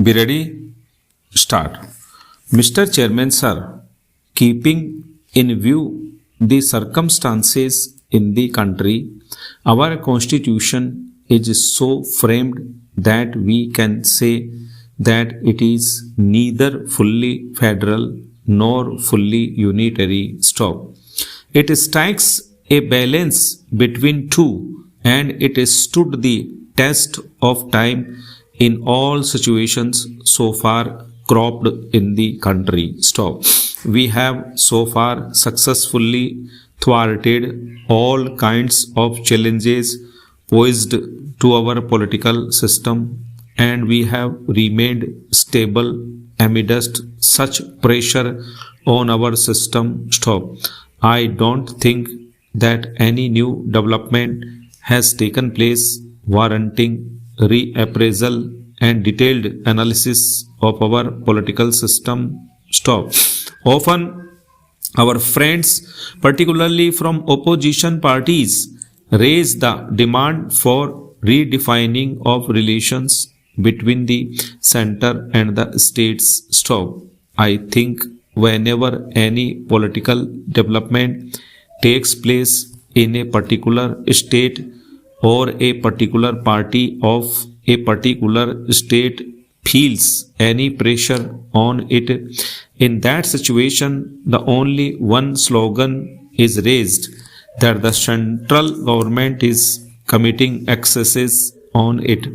Be ready? Start. Mr. Chairman, sir, keeping in view the circumstances in the country, our constitution is so framed that we can say that it is neither fully federal nor fully unitary. Stop. It strikes a balance between two, and it stood the test of time in all situations so far cropped in the country. Stop. We have so far successfully thwarted all kinds of challenges posed to our political system, and we have remained stable amidst such pressure on our system. Stop. I don't think that any new development has taken place warranting reappraisal and detailed analysis of our political system. Stop. Often, our friends, particularly from opposition parties, raise the demand for redefining of relations between the center and the states. Stop. I think whenever any political development takes place in a particular state, or a particular party of a particular state feels any pressure on it, in that situation the only one slogan is raised, that the central government is committing excesses on it,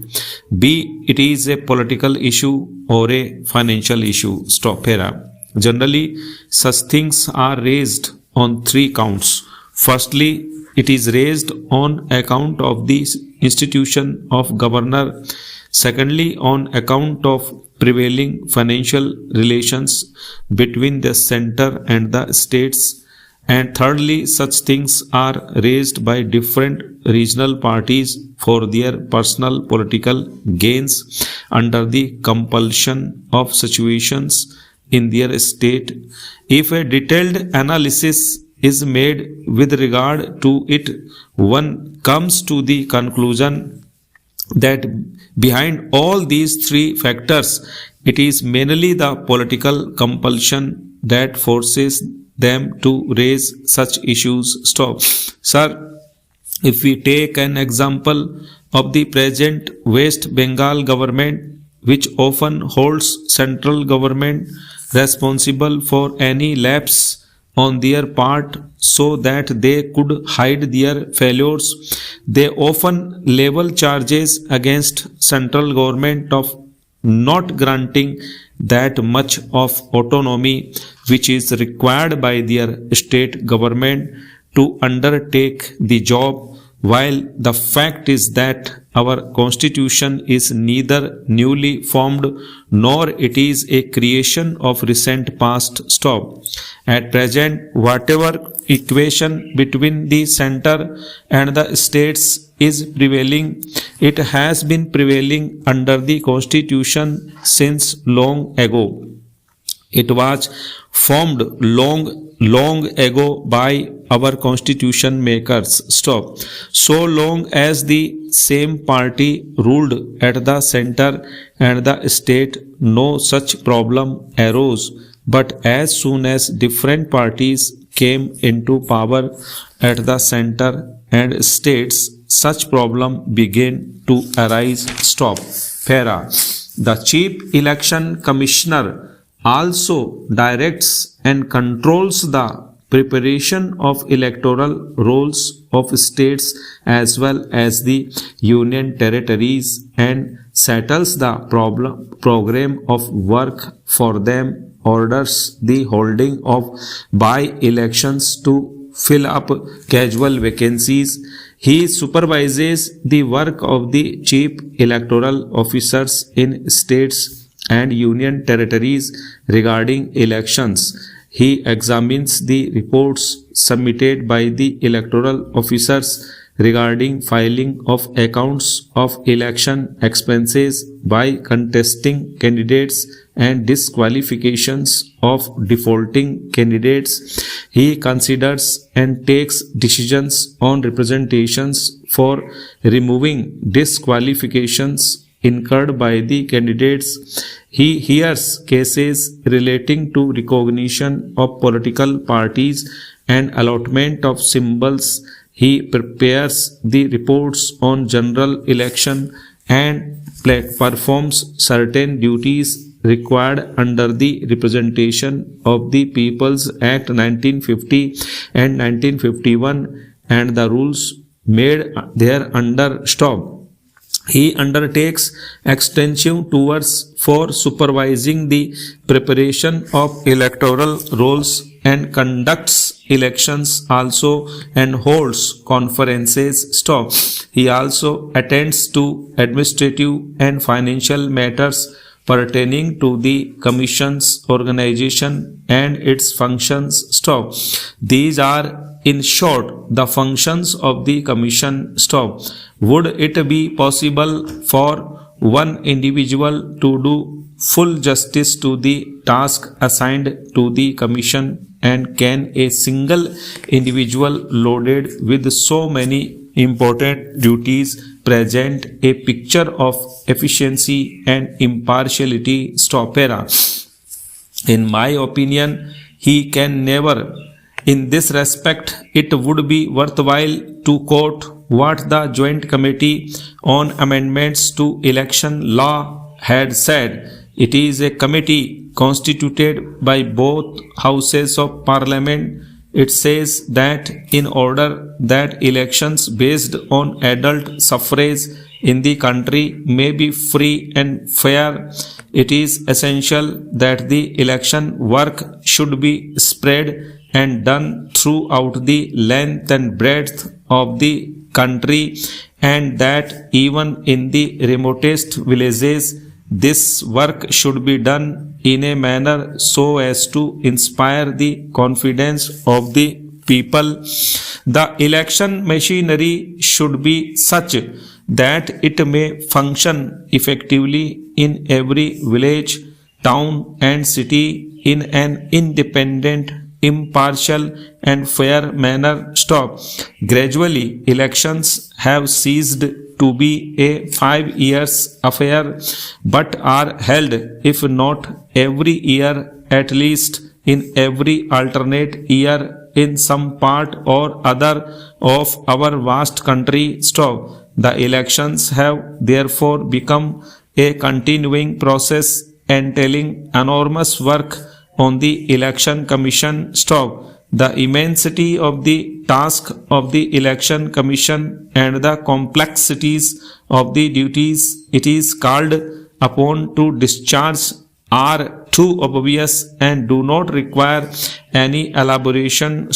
be it is a political issue or a financial issue. Stop here. Generally, such things are raised on three counts. Firstly, it is raised on account of the institution of governor. Secondly, on account of prevailing financial relations between the center and the states. And thirdly, such things are raised by different regional parties for their personal political gains under the compulsion of situations in their state. If a detailed analysis is made with regard to it, one comes to the conclusion that behind all these three factors, it is mainly the political compulsion that forces them to raise such issues. Stop. Sir, if we take an example of the present West Bengal government, which often holds central government responsible for any lapse on their part so that they could hide their failures, they often level charges against central government of not granting that much of autonomy which is required by their state government to undertake the job, while the fact is that our constitution is neither newly formed nor it is a creation of recent past. Stop. At present, whatever equation between the center and the states is prevailing, it has been prevailing under the constitution since long ago. It was formed long ago by our constitution makers. Stop. So long as the same party ruled at the center and the state, no such problem arose. But as soon as different parties came into power at the center and states, such problem began to arise. Stop. Para. The Chief Election Commissioner also directs and controls the preparation of electoral rolls of states as well as the union territories, and settles the program of work for them, orders the holding of by-elections to fill up casual vacancies. He supervises the work of the chief electoral officers in states and union territories regarding elections. He examines the reports submitted by the electoral officers regarding filing of accounts of election expenses by contesting candidates and disqualifications of defaulting candidates. He considers and takes decisions on representations for removing disqualifications incurred by the candidates. He hears cases relating to recognition of political parties and allotment of symbols. He prepares the reports on general election and performs certain duties required under the Representation of the People's Act 1950 and 1951 and the rules made thereunder. He undertakes extensive tours for supervising the preparation of electoral rolls and conducts elections also and holds conferences. He also attends to administrative and financial matters pertaining to the Commission's organization and its functions. These are, in short, the functions of the Commission. Would it be possible for one individual to do full justice to the task assigned to the Commission, and can a single individual loaded with so many important duties present a picture of efficiency and impartiality? In my opinion, he can never. In this respect, it would be worthwhile to quote what the Joint Committee on Amendments to Election Law had said. It is a committee constituted by both houses of Parliament. It says that in order that elections based on adult suffrage in the country may be free and fair, it is essential that the election work should be spread and done throughout the length and breadth of the country, and that even in the remotest villages this work should be done in a manner so as to inspire the confidence of the people. The election machinery should be such that it may function effectively in every village, town and city in an independent, impartial and fair manner. Gradually, elections have ceased to be a 5 years affair, but are held, if not every year, at least in every alternate year in some part or other of our vast country. The elections have therefore become a continuing process entailing enormous work on the Election Commission. The immensity of the task of the Election Commission and the complexities of the duties it is called upon to discharge are too obvious and do not require any elaboration.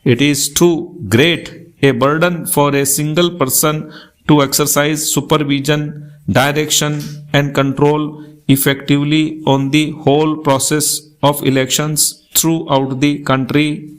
It is too great a burden for a single person to exercise supervision, direction and control effectively on the whole process of elections throughout the country.